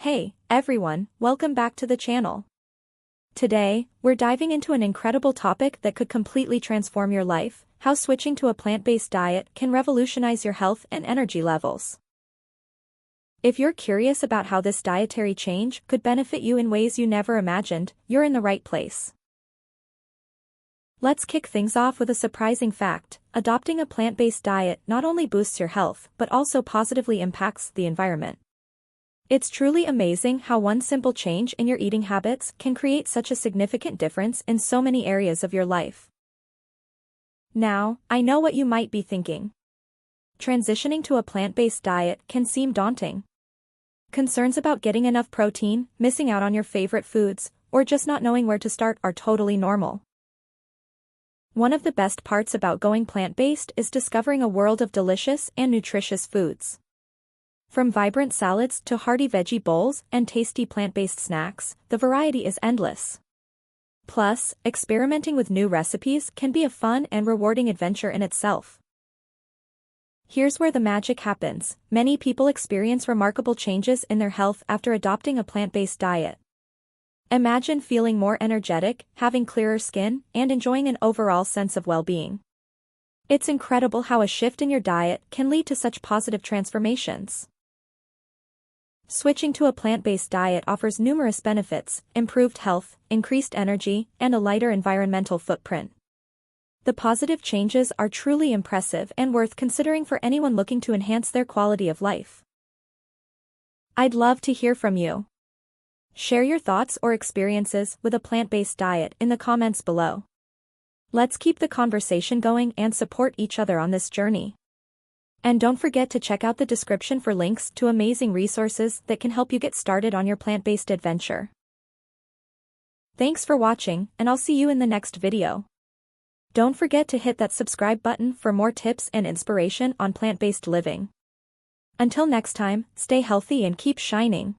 Hey, everyone, welcome back to the channel. Today, we're diving into an incredible topic that could completely transform your life: how switching to a plant-based diet can revolutionize your health and energy levels. If you're curious about how this dietary change could benefit you in ways you never imagined, you're in the right place. Let's kick things off with a surprising fact: adopting a plant-based diet not only boosts your health but also positively impacts the environment. It's truly amazing how one simple change in your eating habits can create such a significant difference in so many areas of your life. Now, I know what you might be thinking. Transitioning to a plant-based diet can seem daunting. Concerns about getting enough protein, missing out on your favorite foods, or just not knowing where to start are totally normal. One of the best parts about going plant-based is discovering a world of delicious and nutritious foods. From vibrant salads to hearty veggie bowls and tasty plant-based snacks, the variety is endless. Plus, experimenting with new recipes can be a fun and rewarding adventure in itself. Here's where the magic happens: many people experience remarkable changes in their health after adopting a plant-based diet. Imagine feeling more energetic, having clearer skin, and enjoying an overall sense of well-being. It's incredible how a shift in your diet can lead to such positive transformations. Switching to a plant-based diet offers numerous benefits: improved health, increased energy, and a lighter environmental footprint. The positive changes are truly impressive and worth considering for anyone looking to enhance their quality of life. I'd love to hear from you. Share your thoughts or experiences with a plant-based diet in the comments below. Let's keep the conversation going and support each other on this journey. And don't forget to check out the description for links to amazing resources that can help you get started on your plant-based adventure. Thanks for watching, and I'll see you in the next video. Don't forget to hit that subscribe button for more tips and inspiration on plant-based living. Until next time, stay healthy and keep shining.